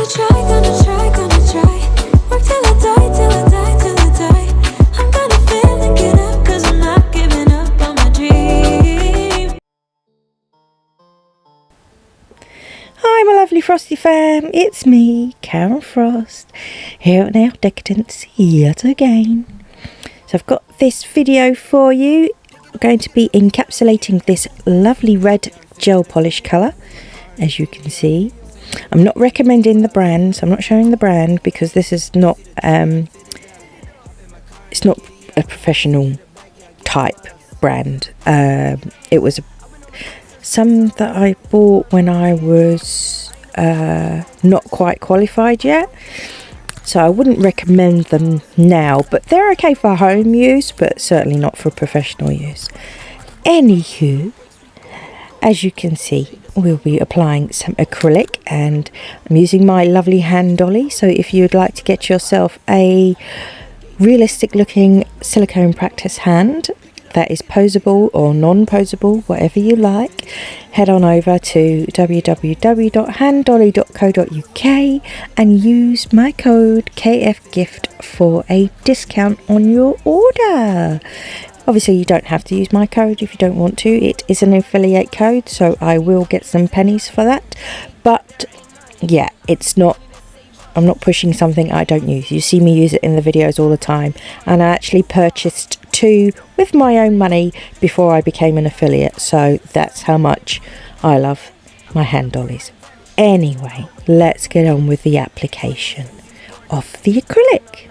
Work till I die, till I die, till I die. I'm gonna fail and get up, cause I'm not giving up on my dream. Hi my lovely Frosty fam, it's me, Karen Frost, here at Nail Decadence yet again. So I've got this video for you. I'm going to be encapsulating this lovely red gel polish colour, as you can see. I'm not recommending the brand, so I'm not showing the brand because this is not, it's not a professional type brand. It was some that I bought when I was not quite qualified yet. So I wouldn't recommend them now, but they're okay for home use, but certainly not for professional use. Anywho, as you can see, we'll be applying some acrylic, and I'm using my lovely hand dolly. So if you'd like to get yourself a realistic looking silicone practice hand that is posable or non-posable, whatever you like, head on over to www.handdolly.co.uk and use my code KFGIFT for a discount on your order. Obviously you don't have to use my code if you don't want to. It is an affiliate code, so I will get some pennies for that. But yeah, I'm not pushing something I don't use. You see me use it in the videos all the time, and I actually purchased two with my own money before I became an affiliate, so that's how much I love my hand dollies. Anyway, let's get on with the application of the acrylic.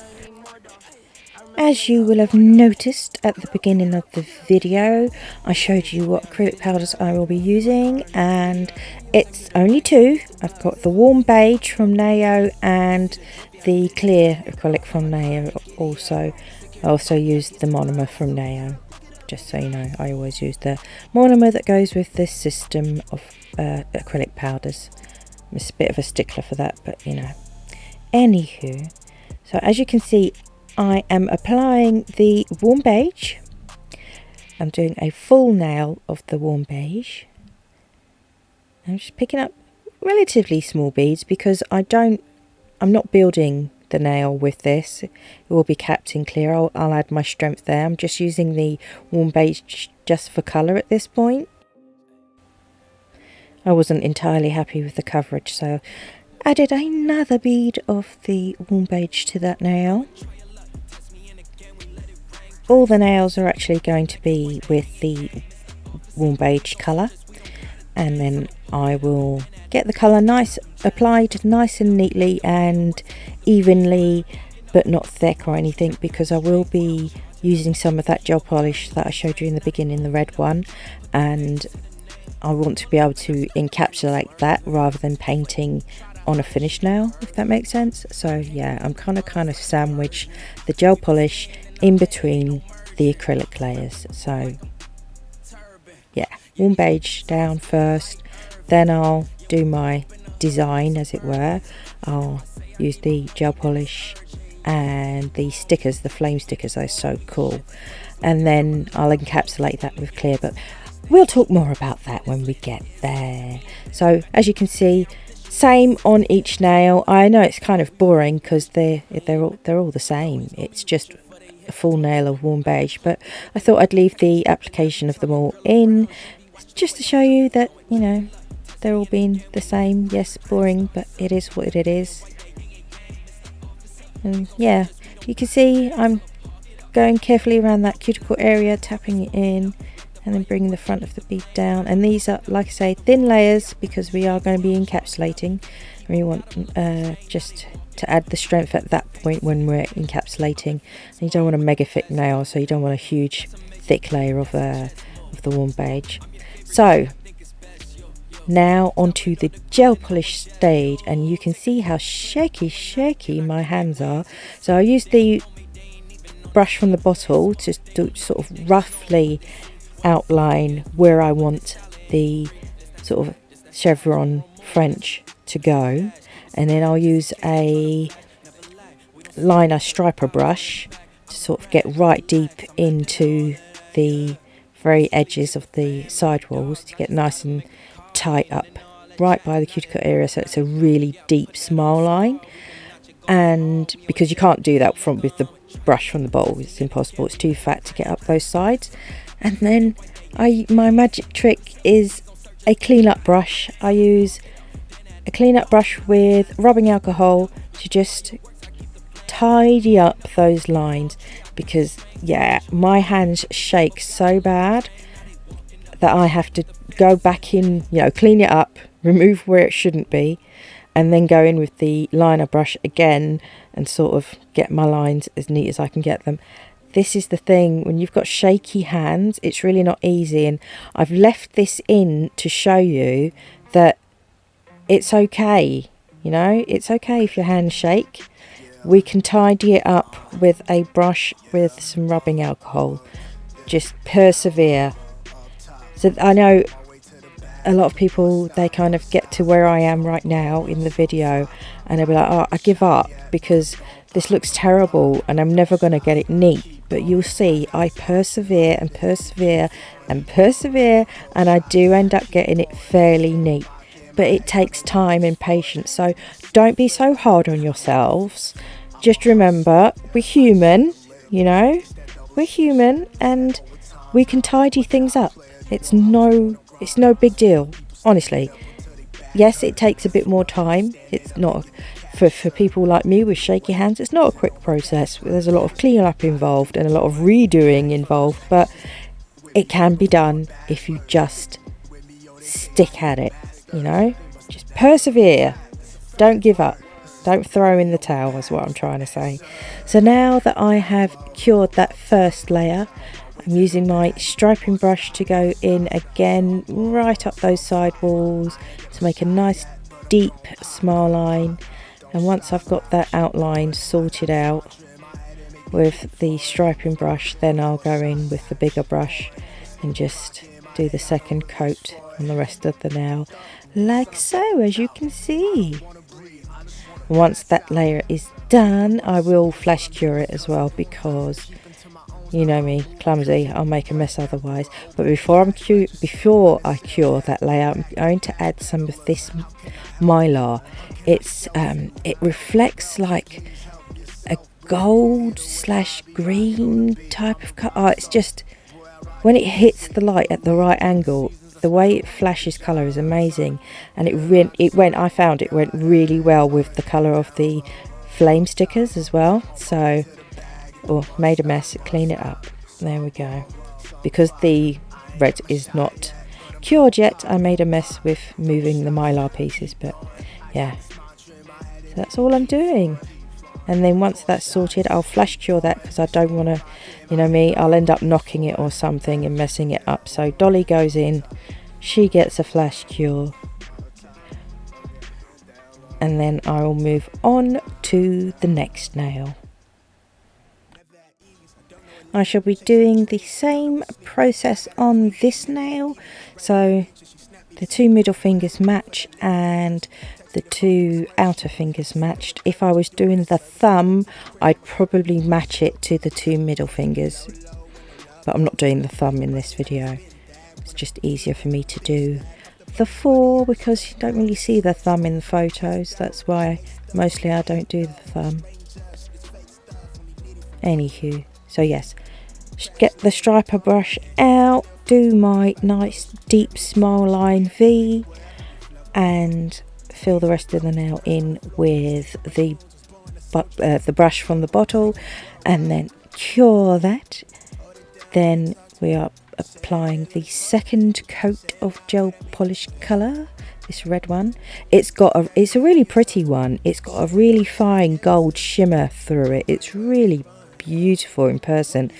As you will have noticed at the beginning of the video, I showed you what acrylic powders I will be using, and it's only two. I've got the warm beige from Nao and the clear acrylic from Nao also. I also used the monomer from Nao, just so you know. I always use the monomer that goes with this system of acrylic powders. I'm a bit of a stickler for that, but you know. Anywho, so as you can see, I am applying the warm beige. I'm doing a full nail of the warm beige. I'm just picking up relatively small beads because I'm not building the nail with this. It will be capped in clear. I'll add my strength there. I'm just using the warm beige just for colour at this point. I wasn't entirely happy with the coverage, so added another bead of the warm beige to that nail. All the nails are actually going to be with the warm beige colour, and then I will get the colour applied nice and neatly and evenly, but not thick or anything, because I will be using some of that gel polish that I showed you in the beginning, the red one, and I want to be able to encapsulate that rather than painting on a finished nail, if that makes sense. So yeah, I'm kind of sandwich the gel polish in between the acrylic layers. So yeah, warm beige down first, then I'll do my design, as it were. I'll use the gel polish and the stickers, the flame stickers, they're so cool, and then I'll encapsulate that with clear, but we'll talk more about that when we get there. So as you can see, same on each nail. I know it's kind of boring because they're all the same. It's just a full nail of warm beige, but I thought I'd leave the application of them all in just to show you that, you know, they're all being the same. Yes, boring, but it is what it is. And yeah, you can see I'm going carefully around that cuticle area, tapping it in, and then bringing the front of the bead down. And these are, like I say, thin layers because we are going to be encapsulating. We want just to add the strength at that point when we're encapsulating. And you don't want a mega thick nail, so you don't want a huge thick layer of the warm beige. So now onto the gel polish stage, and you can see how shaky my hands are. So I used the brush from the bottle to sort of roughly outline where I want the sort of chevron French to go, and then I'll use a liner striper brush to sort of get right deep into the very edges of the side walls to get nice and tight up right by the cuticle area, so it's a really deep smile line. And because you can't do that with the brush from the bowl, it's impossible, it's too fat to get up those sides. And then my magic trick is a clean-up brush. I use a clean-up brush with rubbing alcohol to just tidy up those lines, because yeah, my hands shake so bad that I have to go back in, clean it up, remove where it shouldn't be, and then go in with the liner brush again and sort of get my lines as neat as I can get them. This is the thing, when you've got shaky hands, it's really not easy. And I've left this in to show you that it's okay. It's okay if your hands shake. We can tidy it up with a brush with some rubbing alcohol. Just persevere. So I know a lot of people, they kind of get to where I am right now in the video and they'll be like, oh, I give up because this looks terrible and I'm never going to get it neat. But you'll see, I persevere and persevere and persevere, and I do end up getting it fairly neat. But it takes time and patience, so don't be so hard on yourselves. Just remember, we're human, we're human, and we can tidy things up. It's no big deal, honestly. Yes, it takes a bit more time. It's not for people like me with shaky hands. It's not a quick process. There's a lot of cleaning up involved and a lot of redoing involved, but it can be done if you just stick at it. Just persevere. Don't give up. Don't throw in the towel, is what I'm trying to say. So now that I have cured that first layer, I'm using my striping brush to go in again right up those side walls to make a nice deep smile line. And once I've got that outline sorted out with the striping brush, then I'll go in with the bigger brush and just do the second coat on the rest of the nail, like so, as you can see. Once that layer is done, I will flash cure it as well, because you know me, clumsy, I'll make a mess otherwise. But before I cure that layer, I'm going to add some of this mylar. It reflects like a gold/green type of colour. Oh, it's just, when it hits the light at the right angle, the way it flashes colour is amazing. And I found it went really well with the colour of the flame stickers as well. So, made a mess, clean it up. There we go. Because the red is not cured yet, I made a mess with moving the mylar pieces, but yeah. So that's all I'm doing. And then once that's sorted, I'll flash cure that, because I don't want to, I'll end up knocking it or something and messing it up. So Dolly goes in, she gets a flash cure, and then I will move on to the next nail. I shall be doing the same process on this nail. So the two middle fingers match and the two outer fingers matched. If I was doing the thumb, I'd probably match it to the two middle fingers. But I'm not doing the thumb in this video. It's just easier for me to do the four, because you don't really see the thumb in the photos. That's why mostly I don't do the thumb. Anywho. So yes, get the striper brush out, do my nice deep smile line V, and fill the rest of the nail in with the brush from the bottle, and then cure that. Then we are applying the second coat of gel polish colour, this red one. It's a really pretty one. It's got a really fine gold shimmer through it. It's really beautiful in person.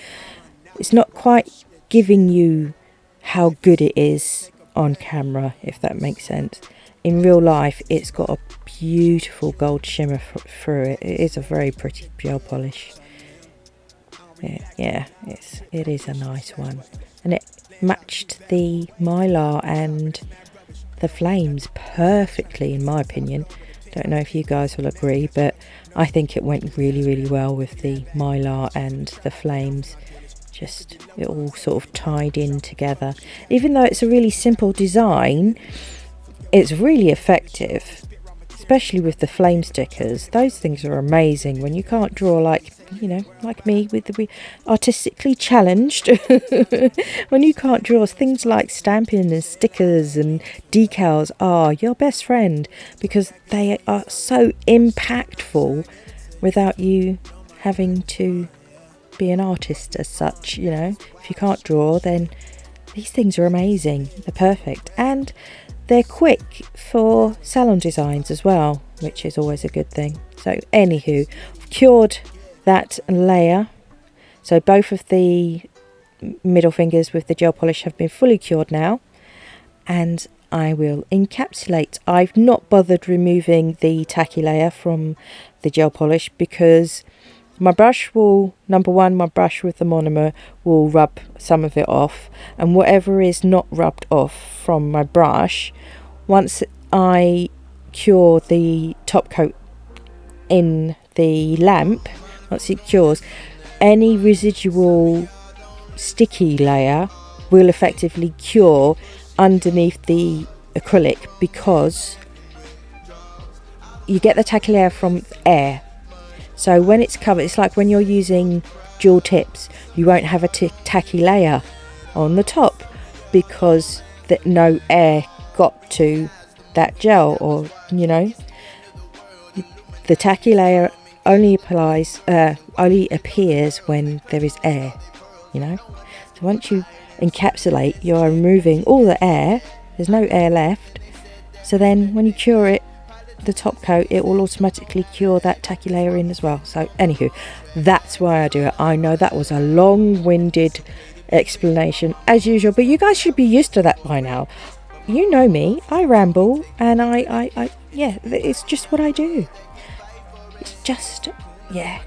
It's not quite giving you how good it is on camera, if that makes sense. In real life, it's got a beautiful gold shimmer through it. It is a very pretty gel polish. Yeah, it is a nice one, and it matched the mylar and the flames perfectly, in my opinion. Don't know if you guys will agree, but I think it went really, really well with the mylar and the flames. Just, it all sort of tied in together. Even though it's a really simple design, it's really effective, especially with the flame stickers. Those things are amazing when you can't draw, like, you know, like me with the artistically challenged. When you can't draw, things like stamping and stickers and decals are your best friend, because they are so impactful without you having to be an artist as such. You know, if you can't draw, then these things are amazing. They're perfect, and they're quick for salon designs as well, which is always a good thing. So anywho, I've cured that layer. So both of the middle fingers with the gel polish have been fully cured now, and I will encapsulate. I've not bothered removing the tacky layer from the gel polish because my brush will, number one, my brush with the monomer will rub some of it off, and whatever is not rubbed off from my brush, once I cure the top coat in the lamp, once it cures, any residual sticky layer will effectively cure underneath the acrylic, because you get the tacky layer from air. So when it's covered, it's like when you're using jewel tips, you won't have a tacky layer on the top because no air got to that gel, or, you know, the tacky layer only appears when there is air, you know. So once you encapsulate, you're removing all the air, there's no air left. So then when you cure it, the top coat, it will automatically cure that tacky layer in as well. So anywho, that's why I do it. I know that was a long-winded explanation as usual, but you guys should be used to that by now. You know me, I ramble, and I yeah, it's just what I do. It's just, yeah,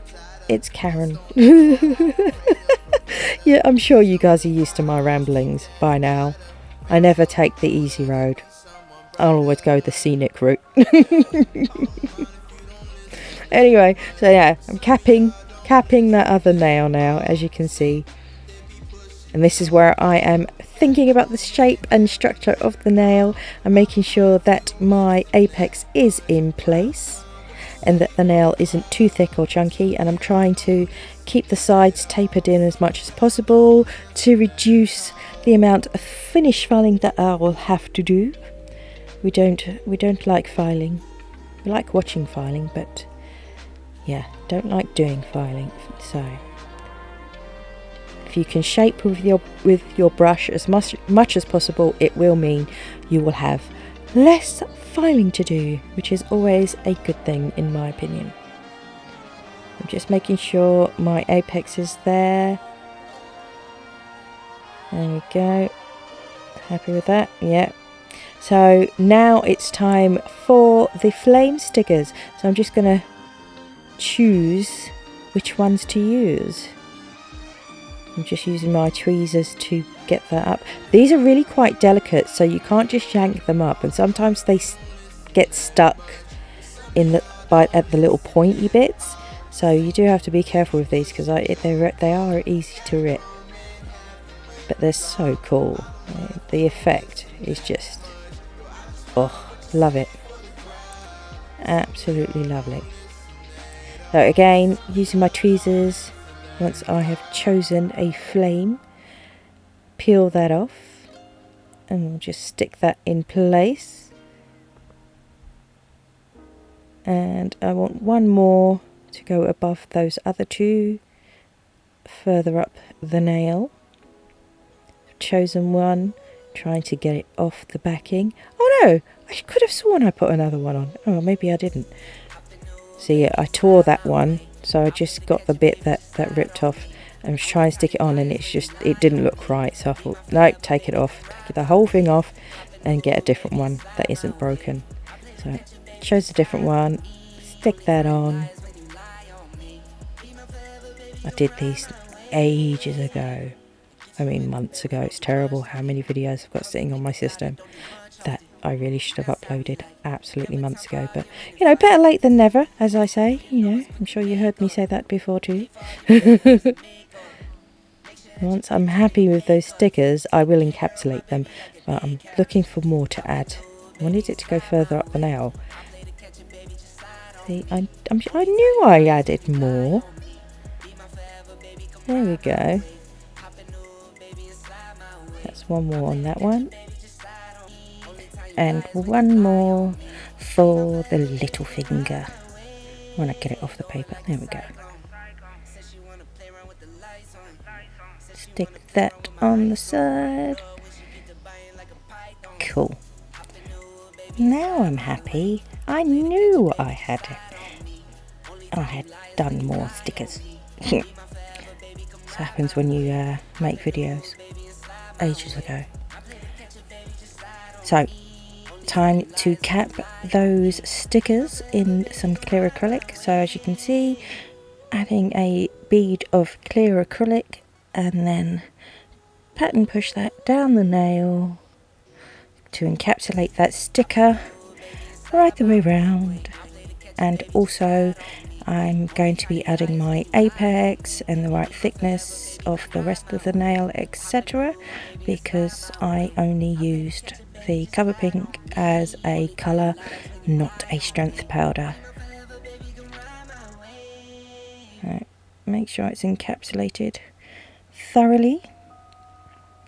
it's Karen. Yeah, I'm sure you guys are used to my ramblings by now. I never take the easy road. I'll always go the scenic route. Anyway, so yeah, I'm capping that other nail now, as you can see. And this is where I am thinking about the shape and structure of the nail and making sure that my apex is in place and that the nail isn't too thick or chunky. And I'm trying to keep the sides tapered in as much as possible to reduce the amount of finish filing that I will have to do. We don't like filing. We like watching filing, but yeah, don't like doing filing. So if you can shape with your brush as much as possible, it will mean you will have less filing to do, which is always a good thing in my opinion. I'm just making sure my apex is there. There we go. Happy with that? Yeah. So now it's time for the flame stickers. So I'm just going to choose which ones to use. I'm just using my tweezers to get that up. These are really quite delicate, so you can't just yank them up, and sometimes they get stuck in at the little pointy bits. So you do have to be careful with these, because they are easy to rip, but they're so cool. The effect is just, oh, love it. Absolutely lovely. So again, using my tweezers, once I have chosen a flame, peel that off and we'll just stick that in place. And I want one more to go above those other two, further up the nail. I've chosen one, trying to get it off the backing. Oh no, I could have sworn I put another one on. Oh, maybe I didn't. See, I tore that one, so I just got the bit that ripped off and was trying to stick it on, and it didn't look right. So I thought, no, take it off, take the whole thing off and get a different one that isn't broken. So chose a different one, stick that on. I did these ages ago. I mean, months ago. It's terrible how many videos I've got sitting on my system that I really should have uploaded absolutely months ago. But, you know, better late than never, as I say. You know, I'm sure you heard me say that before too. Once I'm happy with those stickers, I will encapsulate them. But I'm looking for more to add I wanted it to go further up the nail. See, I knew I added more. There we go. That's one more on that one. And one more for the little finger. When I get it off the paper. There we go. Stick that on the side. Cool. Now I'm happy. I knew I had done more stickers. This happens when you make videos ages ago. So, time to cap those stickers in some clear acrylic. So as you can see, adding a bead of clear acrylic and then pattern push that down the nail to encapsulate that sticker right the way round. And also I'm going to be adding my apex and the right thickness of the rest of the nail, etc., because I only used the cover pink as a colour, not a strength powder. Right, make sure it's encapsulated thoroughly.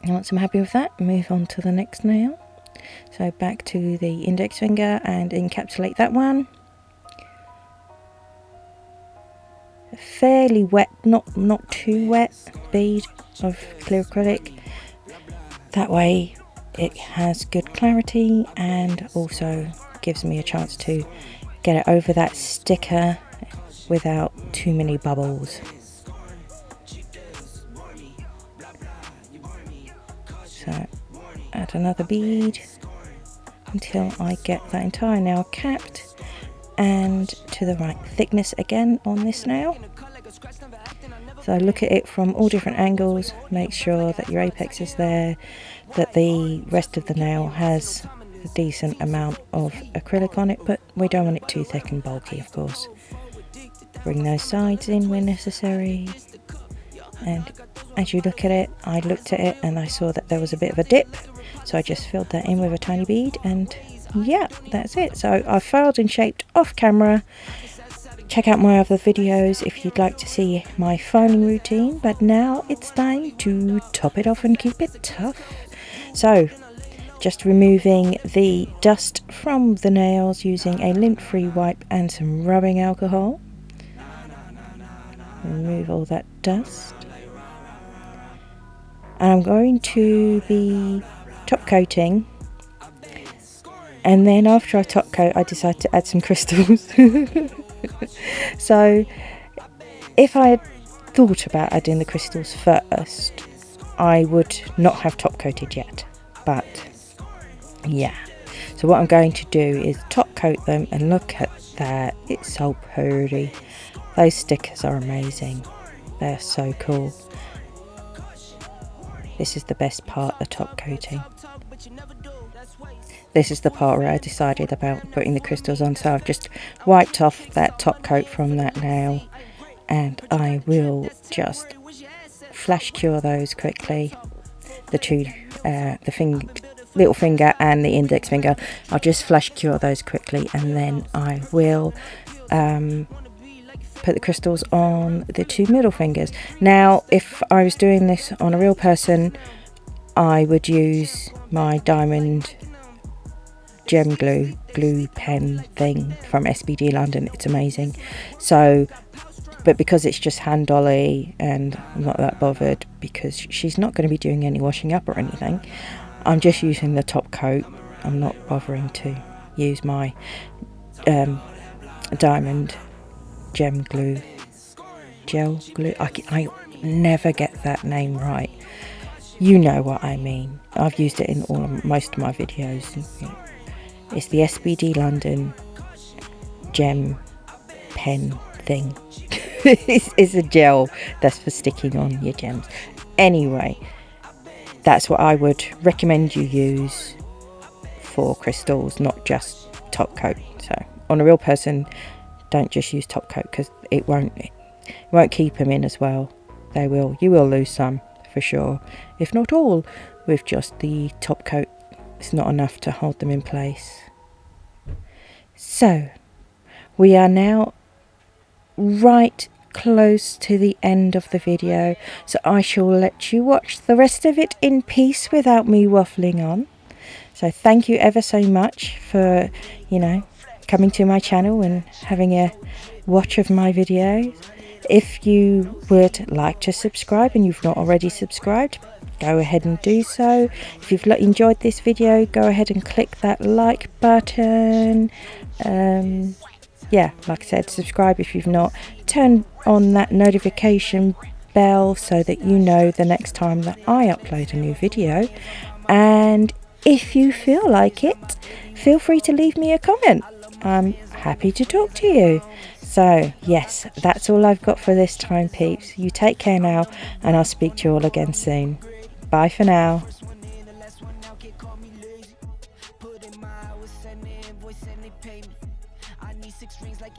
And once I'm happy with that, move on to the next nail. So back to the index finger and encapsulate that one. A fairly wet, not too wet bead of clear acrylic. That way it has good clarity and also gives me a chance to get it over that sticker without too many bubbles. So add another bead until I get that entire nail capped and to the right thickness again on this nail. So look at it from all different angles, make sure that your apex is there, that the rest of the nail has a decent amount of acrylic on it, but we don't want it too thick and bulky, of course. Bring those sides in where necessary, and as you look at it, I looked at it and I saw that there was a bit of a dip, so I just filled that in with a tiny bead, and yeah, that's it. So I filed and shaped off camera. Check out my other videos if you'd like to see my filing routine, but now it's time to top it off and keep it tough. So just removing the dust from the nails using a lint-free wipe and some rubbing alcohol. Remove all that dust. And I'm going to be top coating, and then after I top coat I decided to add some crystals. So if I had thought about adding the crystals first, I would not have top coated yet, but yeah. So what I'm going to do is top coat them, and look at that, it's so pretty. Those stickers are amazing, they're so cool. This is the best part, the top coating. This is the part where I decided about putting the crystals on, so I've just wiped off that top coat from that nail, and I will just flash cure those quickly. The two, little finger and the index finger, I'll just flash cure those quickly, and then I will put the crystals on the two middle fingers. Now, if I was doing this on a real person, I would use my diamond gem glue pen thing from SBD London. It's amazing. So, but because it's just hand dolly and I'm not that bothered because she's not going to be doing any washing up or anything, I'm just using the top coat. I'm not bothering to use my diamond gem glue, gel glue. I never get that name right. You know what I mean. I've used it in most of my videos. It's the SBD London gem pen thing. It's a gel that's for sticking on your gems. Anyway, that's what I would recommend you use for crystals, not just top coat. So on a real person, don't just use top coat, because it won't keep them in as well. You will lose some for sure, if not all, with just the top coat it's not enough to hold them in place. So we are now right close to the end of the video, so I shall let you watch the rest of it in peace without me waffling on. So thank you ever so much for, coming to my channel and having a watch of my videos. If you would like to subscribe and you've not already subscribed, go ahead and do so. If you've enjoyed this video, go ahead and click that like button. Yeah, like I said, subscribe if you've not. Turn on that notification bell so that you know the next time that I upload a new video. And if you feel like it, feel free to leave me a comment. I'm happy to talk to you. So, yes, that's all I've got for this time, peeps. You take care now, and I'll speak to you all again soon. Bye for now.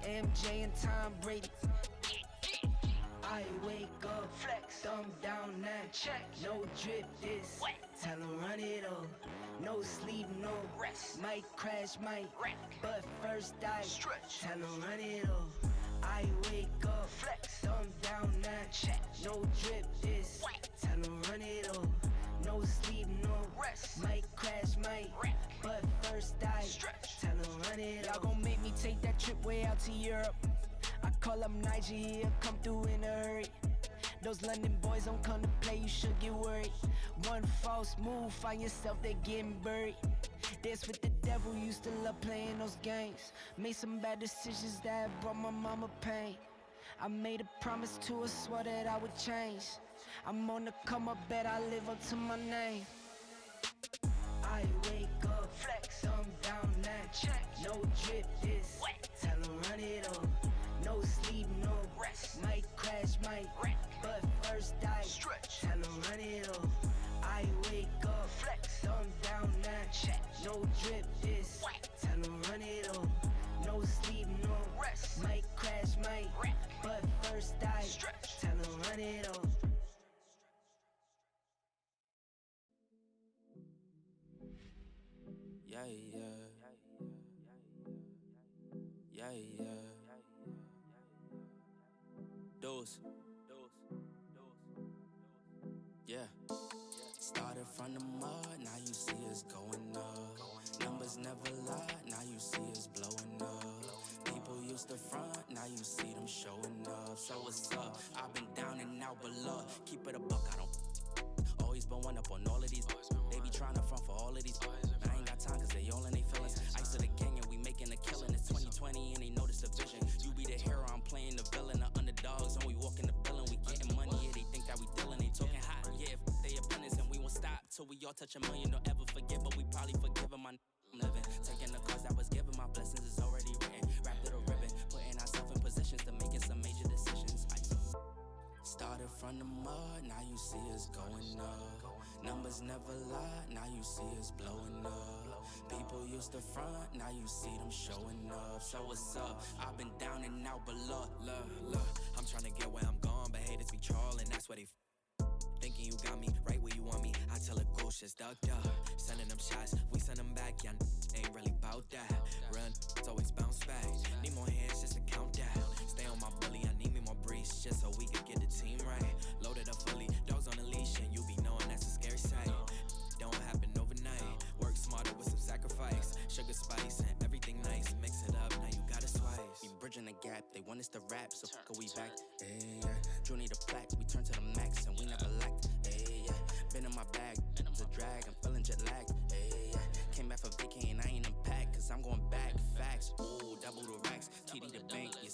MJ and Tom Brady. I wake up, flex, thumb down, now check. No drip this, tell 'em run it up. No sleep, no rest. Might crash, might wreck, but first I stretch. Tell 'em run it up. I wake up, flex, thumb down, now check. No drip this, tell 'em run it up. No sleep, no rest. Might crash, might wreck, but first I stretch. Tell 'em run it up. Y'all gon' make me take that trip way out to Europe. I call up Nigeria, come through in a hurry. Those London boys don't come to play, you should get worried. One false move, find yourself, they getting buried. Dance with the devil, used to love playing those games. Made some bad decisions that brought my mama pain. I made a promise to her, swore that I would change. I'm on the come up, bet I live up to my name. I wake up, flex, thumb down, now check. No drip this, tell 'em run it up. No sleep, no rest. Might crash, might wreck, but first I stretch. Tell 'em run it up. I wake up, flex, thumb down, now check. No drip this, tell 'em run it up. No sleep, no rest. Might crash, might wreck, but first I stretch. Tell 'em run it up. Yeah, yeah. Yeah, yeah. Those. Yeah. Started from the mud, now you see us going up. Numbers never lie, now you see us blowing up. People used to front, now you see them showing up. So what's up? I've been down and out below. Keep it a buck, I don't always been one up on all of these. They be trying to front for all of these. I ain't got time cause they all in they feelings. Ice to the gang and we making a killing. It's 2020 and they notice the vision. You be the hero, I'm playing the villain. The underdogs and we walk in the building. We getting money, yeah, they think that we dealing. They talking hot, yeah, if they opponents and we won't stop till we all touch a million. Don't ever forget, but we probably forgive them. I'm living, taking the cause that was given. My blessings is already written. Wrapped little ribbon, putting ourselves in positions to making some major decisions. Started from the mud, now you see us going up. Numbers never lie, now you see us blowing up. People used to front, now you see them showing up. So what's up? I've been down and out, but look, I'm trying to get where I'm going, but haters be trolling, that's where they thinking you got me right where you want me. I tell a ghost just ducked up. Sending them shots, we send them back, yeah, ain't really bout that. Run, it's always bounce back. Need more hands just to count that. Stay on my bully, I need me more breeze, just so we can get the team right. Loaded up fully, dogs on a leash, and you be knowing that's a scary sight. Don't happen overnight, work smarter with some sacrifice. Sugar spice and everything nice, mix it up, now you gotta slice. We bridging the gap, they want us to rap, so fuck we back. Hey, yeah. Drew need a plaque, we turn to the max, and we never lacked. Hey, yeah. Been in my bag, it's a drag, I'm feeling jet lagged. Hey, yeah. Came back for vacation, I ain't unpacked, cause I'm going back, facts. Ooh, double the racks, TD the bank, you